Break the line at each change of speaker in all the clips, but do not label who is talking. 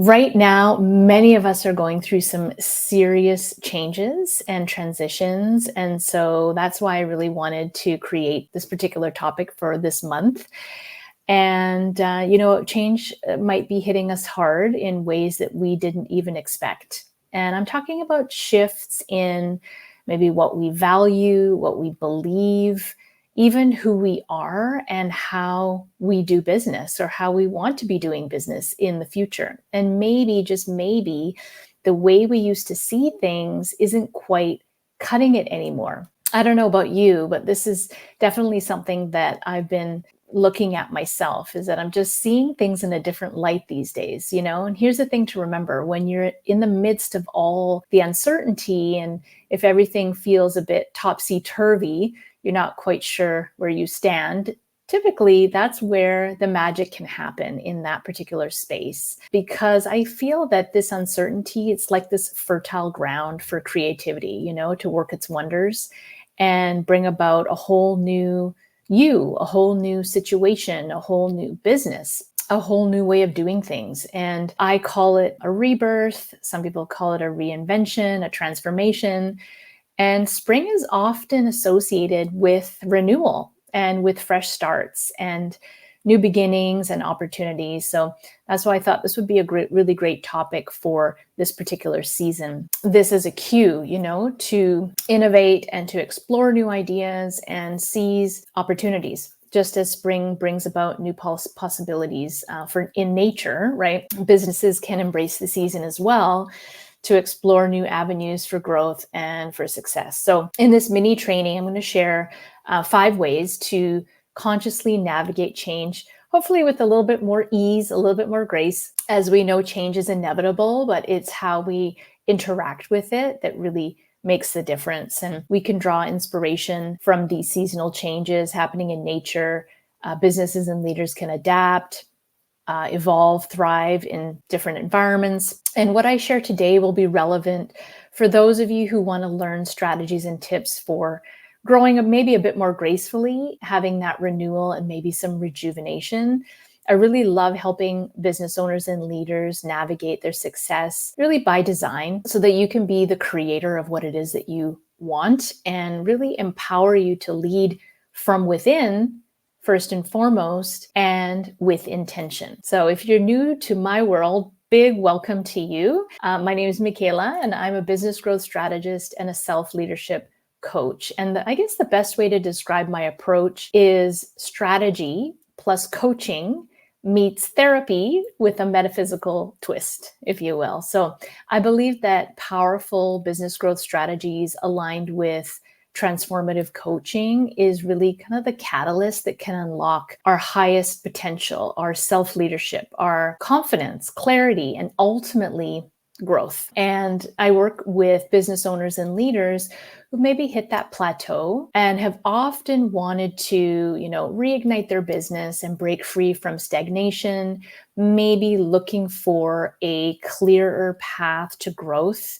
Right now, many of us are going through some serious changes and transitions. And so that's why I really wanted to create this particular topic for this month. And, change might be hitting us hard in ways that we didn't even expect. And I'm talking about shifts in maybe what we value, what we believe, even who we are and how we do business or how we want to be doing business in the future. And maybe, just maybe, the way we used to see things isn't quite cutting it anymore. I don't know about you, but this is definitely something that I've been looking at myself, is that I'm just seeing things in a different light these days, you know? And here's the thing to remember: when you're in the midst of all the uncertainty, and if everything feels a bit topsy turvy, you're not quite sure where you stand. Typically, that's where the magic can happen, in that particular space, because I feel that this uncertainty, it's like this fertile ground for creativity, to work its wonders and bring about a whole new you, a whole new situation, a whole new business, a whole new way of doing things. And I call it a rebirth. Some people call it a reinvention, a transformation. And spring is often associated with renewal and with fresh starts and new beginnings and opportunities. So that's why I thought this would be a really great topic for this particular season. This is a cue, to innovate and to explore new ideas and seize opportunities. Just as spring brings about new possibilities for in nature, right? Businesses can embrace the season as well to explore new avenues for growth and for success. So in this mini training, I'm going to share 5 ways to consciously navigate change, hopefully with a little bit more ease, a little bit more grace. As we know, change is inevitable, but it's how we interact with it that really makes the difference. And we can draw inspiration from these seasonal changes happening in nature. Businesses and leaders can adapt, evolve, thrive in different environments. And what I share today will be relevant for those of you who want to learn strategies and tips for growing maybe a bit more gracefully, having that renewal and maybe some rejuvenation. I really love helping business owners and leaders navigate their success really by design, so that you can be the creator of what it is that you want, and really empower you to lead from within, first and foremost, and with intention. So if you're new to my world, big welcome to you. My name is Michaela, and I'm a business growth strategist and a self-leadership coach. And I guess the best way to describe my approach is strategy plus coaching meets therapy with a metaphysical twist, if you will. So I believe that powerful business growth strategies aligned with transformative coaching is really kind of the catalyst that can unlock our highest potential, our self-leadership, our confidence, clarity, and ultimately growth. And I work with business owners and leaders who maybe hit that plateau and have often wanted to, reignite their business and break free from stagnation, maybe looking for a clearer path to growth,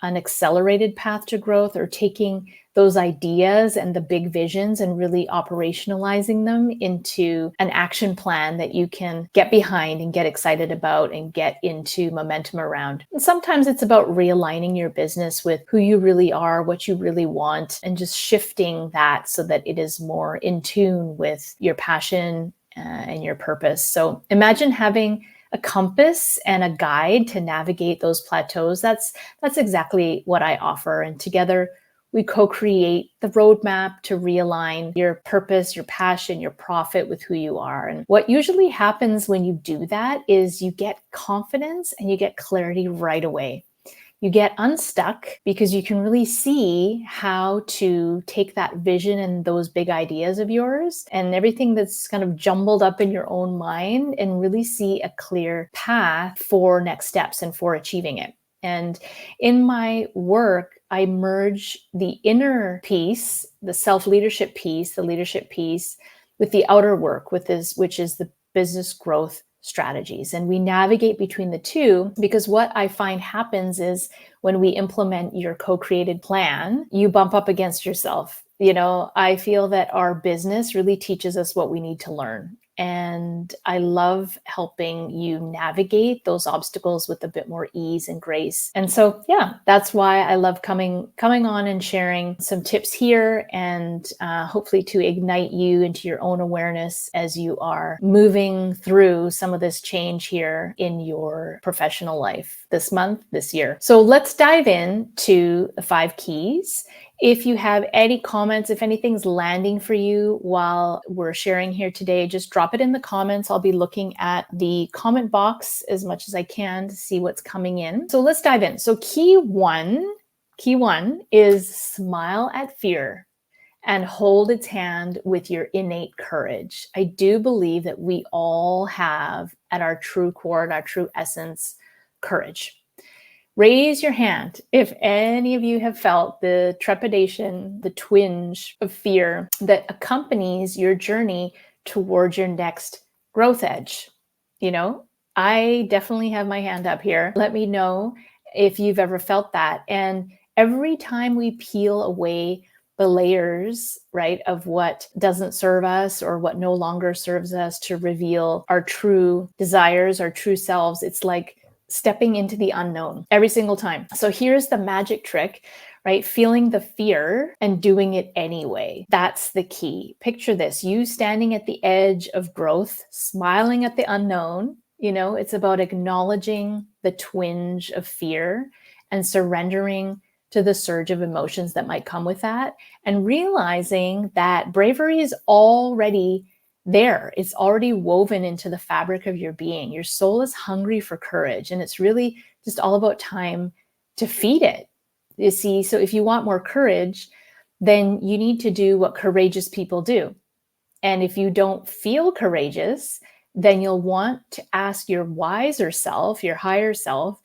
an accelerated path to growth, or taking those ideas and the big visions and really operationalizing them into an action plan that you can get behind and get excited about and get into momentum around. And sometimes it's about realigning your business with who you really are, what you really want, and just shifting that so that it is more in tune with your passion and your purpose. So imagine having a compass and a guide to navigate those plateaus. That's exactly what I offer. And together we co-create the roadmap to realign your purpose, your passion, your profit with who you are. And what usually happens when you do that is you get confidence and you get clarity right away. You get unstuck because you can really see how to take that vision and those big ideas of yours and everything that's kind of jumbled up in your own mind, and really see a clear path for next steps and for achieving it. And in my work, I merge the inner piece, the self-leadership piece, the leadership piece, with the outer work, which is the business growth strategies. And we navigate between the two, because what I find happens is when we implement your co-created plan, you bump up against yourself. I feel that our business really teaches us what we need to learn. And I love helping you navigate those obstacles with a bit more ease and grace. And so, yeah, that's why I love coming on and sharing some tips here, and hopefully to ignite you into your own awareness as you are moving through some of this change here in your professional life this month, this year. So let's dive in to the 5 keys. If you have any comments, if anything's landing for you while we're sharing here today, just drop it in the comments. I'll be looking at the comment box as much as I can to see what's coming in. So let's dive in. So key one is smile at fear and hold its hand with your innate courage. I do believe that we all have at our true core, at our true essence, courage. Raise your hand if any of you have felt the trepidation, the twinge of fear that accompanies your journey towards your next growth edge. You know, I definitely have my hand up here. Let me know if you've ever felt that. And every time we peel away the layers, right, of what doesn't serve us or what no longer serves us to reveal our true desires, our true selves, it's like stepping into the unknown every single time. So here's the magic trick, right? Feeling the fear and doing it anyway. That's the key. Picture this, you standing at the edge of growth, smiling at the unknown. You know, it's about acknowledging the twinge of fear and surrendering to the surge of emotions that might come with that, and realizing that bravery is already there. It's already woven into the fabric of your being. Your soul is hungry for courage, and it's really just all about time to feed it. You see, so if you want more courage, then you need to do what courageous people do. And if you don't feel courageous, then you'll want to ask your wiser self, your higher self,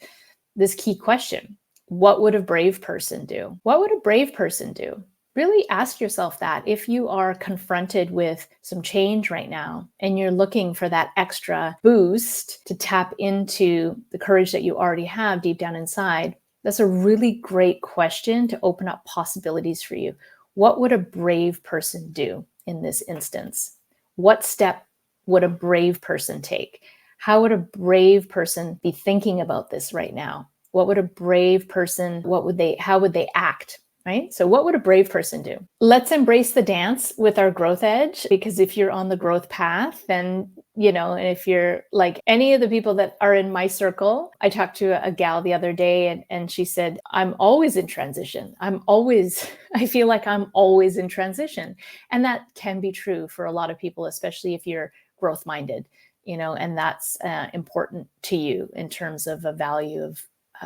this key question: what would a brave person do? What would a brave person do? Really ask yourself that. If you are confronted with some change right now and you're looking for that extra boost to tap into the courage that you already have deep down inside, that's a really great question to open up possibilities for you. What would a brave person do in this instance? What step would a brave person take? How would a brave person be thinking about this right now? What would a brave person, how would they act? Right? So what would a brave person do? Let's embrace the dance with our growth edge, because if you're on the growth path, then, you know, and if you're like any of the people that are in my circle, I talked to a gal the other day and she said, I'm always in transition. I feel like I'm always in transition. And that can be true for a lot of people, especially if you're growth minded, you know, and that's important to you in terms of a value of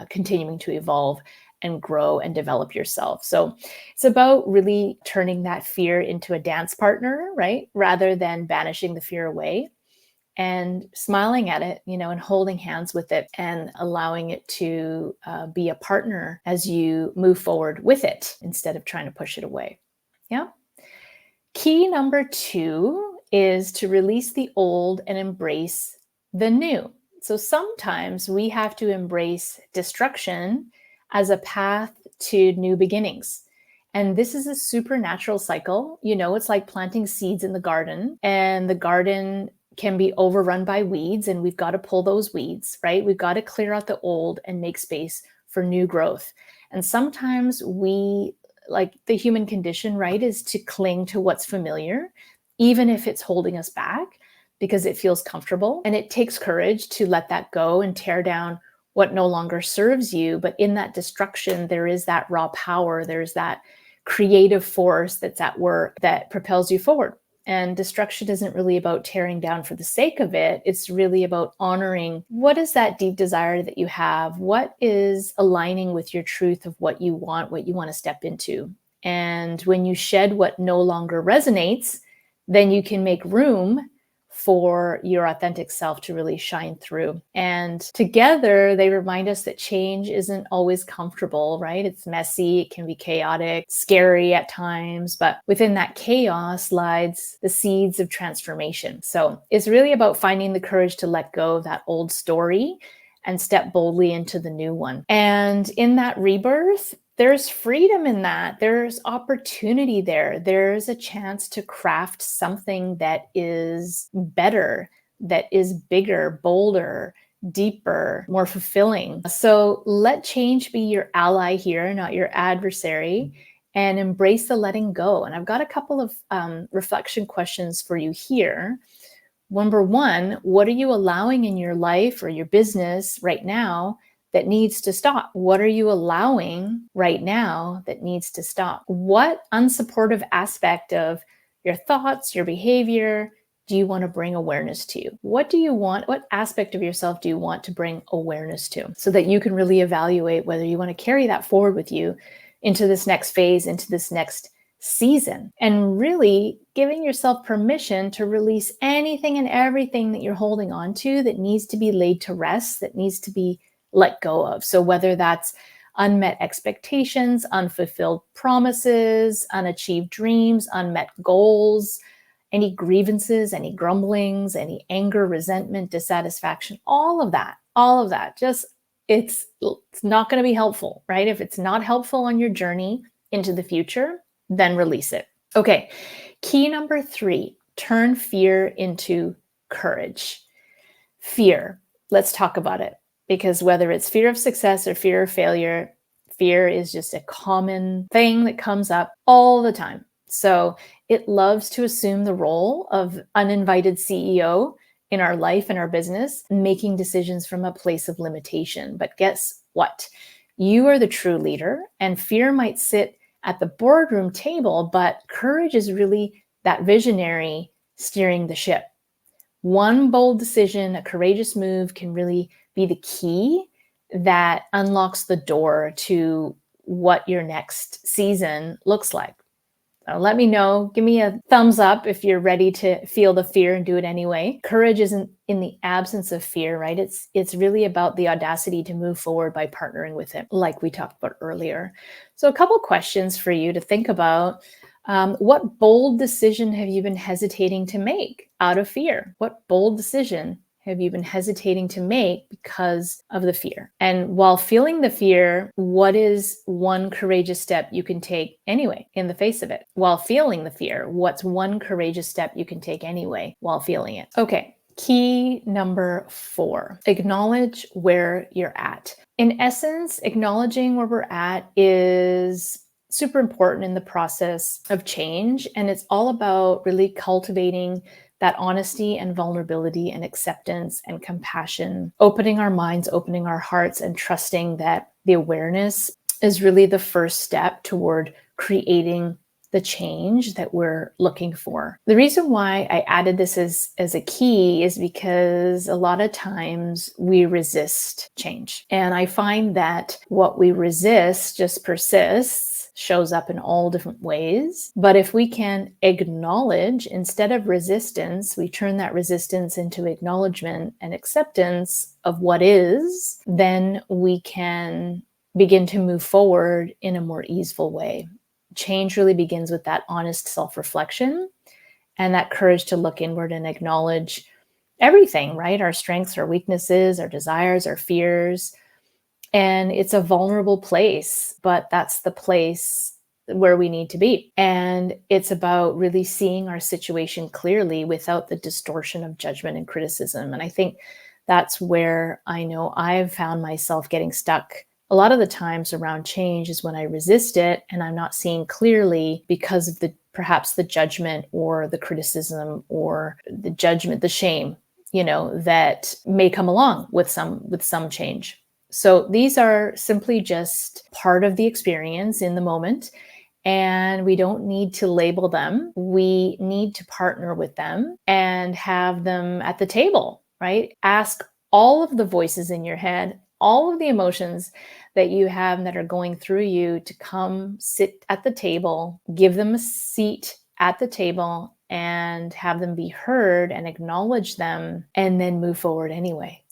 continuing to evolve and grow and develop yourself. So it's about really turning that fear into a dance partner, right? Rather than banishing the fear away, and smiling at it, you know, and holding hands with it and allowing it to be a partner as you move forward with it instead of trying to push it away. Yeah. Key number 2 is to release the old and embrace the new. So sometimes we have to embrace destruction as a path to new beginnings. And this is a supernatural cycle. You know, it's like planting seeds in the garden, and the garden can be overrun by weeds, and we've got to pull those weeds, right? We've got to clear out the old and make space for new growth. And sometimes we, like the human condition, right, is to cling to what's familiar, even if it's holding us back because it feels comfortable. And it takes courage to let that go and tear down what no longer serves you. But in that destruction, there is that raw power. There's that creative force that's at work that propels you forward. And destruction isn't really about tearing down for the sake of it. It's really about honoring what is that deep desire that you have? What is aligning with your truth of what you want to step into? And when you shed what no longer resonates, then you can make room for your authentic self to really shine through. And together, they remind us that change isn't always comfortable, right? It's messy, it can be chaotic, scary at times, but within that chaos lies the seeds of transformation. So it's really about finding the courage to let go of that old story and step boldly into the new one. And in that rebirth, there's freedom in that. There's opportunity there. There's a chance to craft something that is better, that is bigger, bolder, deeper, more fulfilling. So let change be your ally here, not your adversary, and embrace the letting go. And I've got a couple of reflection questions for you here. Number one, what are you allowing in your life or your business right now that needs to stop? What are you allowing right now that needs to stop? What unsupportive aspect of your thoughts, your behavior, do you want to bring awareness to? What do you want? What aspect of yourself do you want to bring awareness to so that you can really evaluate whether you want to carry that forward with you into this next phase, into this next season, and really giving yourself permission to release anything and everything that you're holding on to that needs to be laid to rest, that needs to be let go of. So whether that's unmet expectations, unfulfilled promises, unachieved dreams, unmet goals, any grievances, any grumblings, any anger, resentment, dissatisfaction, all of that, just it's not going to be helpful, right? If it's not helpful on your journey into the future, then release it. Okay, key number 3, turn fear into courage. Fear, let's talk about it, because whether it's fear of success or fear of failure, fear is just a common thing that comes up all the time. So it loves to assume the role of uninvited CEO in our life and our business, making decisions from a place of limitation. But guess what? You are the true leader, and fear might sit at the boardroom table, but courage is really that visionary steering the ship. One bold decision, a courageous move can really be the key that unlocks the door to what your next season looks like. So let me know. Give me a thumbs up if you're ready to feel the fear and do it anyway. Courage isn't in the absence of fear, right? It's really about the audacity to move forward by partnering with it, like we talked about earlier. So a couple questions for you to think about. What bold decision have you been hesitating to make out of fear? What bold decision have you been hesitating to make because of the fear? And while feeling the fear, what is one courageous step you can take anyway in the face of it? While feeling the fear, what's one courageous step you can take anyway while feeling it? Okay, key number 4, acknowledge where you're at. In essence, acknowledging where we're at is super important in the process of change. And it's all about really cultivating that honesty and vulnerability and acceptance and compassion, opening our minds, opening our hearts, and trusting that the awareness is really the first step toward creating the change that we're looking for. The reason why I added this as a key is because a lot of times we resist change. And I find that what we resist just persists, shows up in all different ways. But if we can acknowledge, instead of resistance, we turn that resistance into acknowledgement and acceptance of what is, then we can begin to move forward in a more easeful way. Change really begins with that honest self-reflection and that courage to look inward and acknowledge everything, right? Our strengths, our weaknesses, our desires, our fears. And it's a vulnerable place, but that's the place where we need to be. And it's about really seeing our situation clearly without the distortion of judgment and criticism. And I think that's where I know I've found myself getting stuck a lot of the times around change is when I resist it and I'm not seeing clearly because of perhaps the judgment or the criticism or the judgment, the shame, that may come along with some change. So these are simply just part of the experience in the moment, and we don't need to label them. We need to partner with them and have them at the table, right? Ask all of the voices in your head, all of the emotions that you have and that are going through you to come sit at the table, give them a seat at the table and have them be heard and acknowledge them, and then move forward anyway.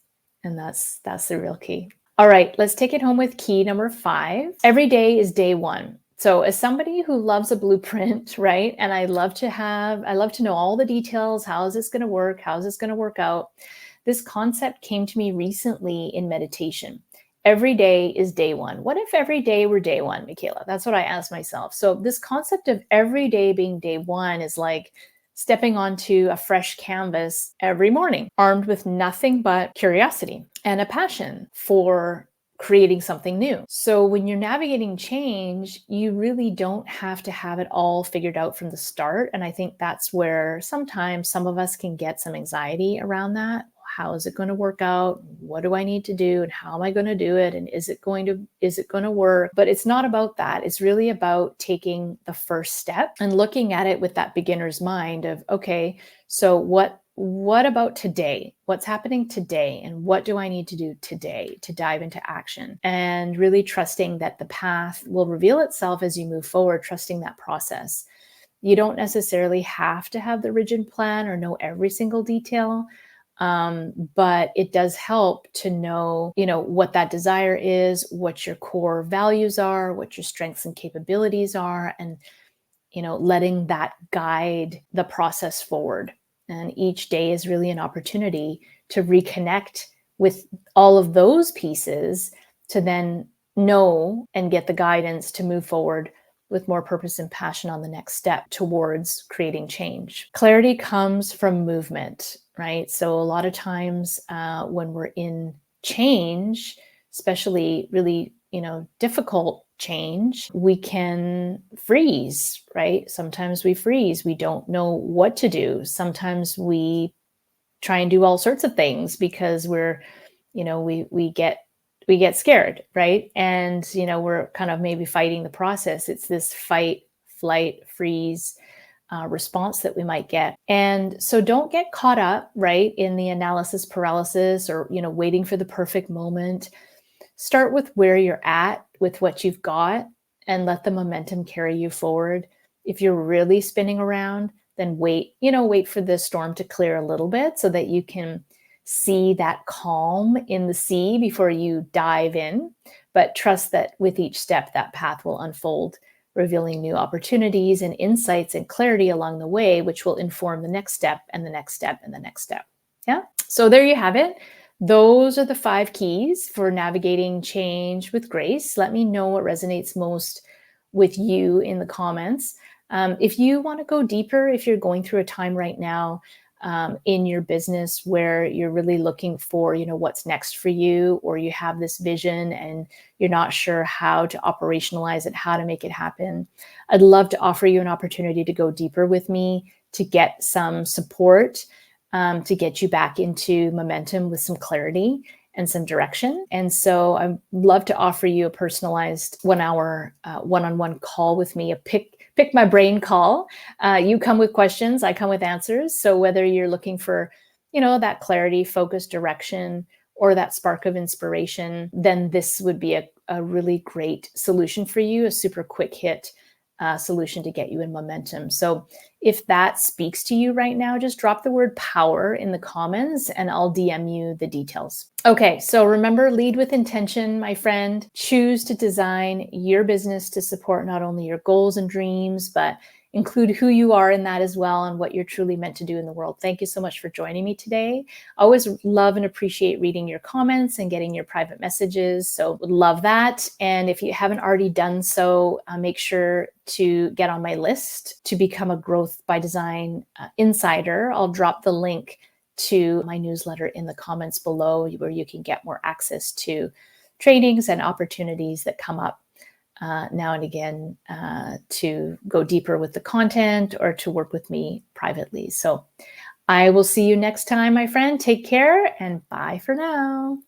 And that's the real key. All right, let's take it home with key number 5. Every day is day one. So as somebody who loves a blueprint, right? And I love to know all the details. How is this going to work? How is this going to work out? This concept came to me recently in meditation. every day is day one? What if every day were day one, Michaela? That's what I asked myself. So, this concept of every day being day one is like stepping onto a fresh canvas every morning, armed with nothing but curiosity and a passion for creating something new. So when you're navigating change, you really don't have to have it all figured out from the start. And I think that's where sometimes some of us can get some anxiety around that. How is it going to work out? What do I need to do? And how am I going to do it? And is it going to work? But it's not about that. It's really about taking the first step and looking at it with that beginner's mind of, okay, so what about today? What's happening today? And what do I need to do today to dive into action? And really trusting that the path will reveal itself as you move forward, trusting that process. You don't necessarily have to have the rigid plan or know every single detail. But it does help to know, what that desire is, what your core values are, what your strengths and capabilities are, and, letting that guide the process forward. And each day is really an opportunity to reconnect with all of those pieces to then know and get the guidance to move forward with more purpose and passion on the next step towards creating change. Clarity comes from movement, right? So a lot of times when we're in change, especially really, difficult change, we can freeze, right? Sometimes we freeze. We don't know what to do. Sometimes we try and do all sorts of things because we get scared, right? And we're kind of maybe fighting the process. It's this fight, flight, freeze response that we might get. And so don't get caught up, right, in the analysis paralysis or waiting for the perfect moment. Start with where you're at with what you've got and let the momentum carry you forward. If you're really spinning around, then wait for the storm to clear a little bit so that you can see that calm in the sea before you dive in. But trust that with each step, that path will unfold, revealing new opportunities and insights and clarity along the way, which will inform the next step and the next step and the next step. Yeah. So there you have it. Those are the 5 keys for navigating change with grace. Let me know what resonates most with you in the comments. If you want to go deeper, if you're going through a time right now in your business where you're really looking for, what's next for you, or you have this vision and you're not sure how to operationalize it, how to make it happen, I'd love to offer you an opportunity to go deeper with me, to get some support, to get you back into momentum with some clarity and some direction. And so I'd love to offer you a personalized 1-hour one-on-one call with me, a pick my brain call. You come with questions, I come with answers. So whether you're looking for, that clarity, focus, direction, or that spark of inspiration, then this would be a really great solution for you, a super quick hit solution to get you in momentum. So if that speaks to you right now, just drop the word power in the comments and I'll DM you the details. Okay, so remember, lead with intention, my friend. Choose to design your business to support not only your goals and dreams, but include who you are in that as well and what you're truly meant to do in the world. Thank you so much for joining me today. I always love and appreciate reading your comments and getting your private messages. So would love that. And if you haven't already done so, make sure to get on my list to become a Growth by Design insider. I'll drop the link to my newsletter in the comments below where you can get more access to trainings and opportunities that come up now and again to go deeper with the content or to work with me privately. So I will see you next time, my friend. Take care and bye for now.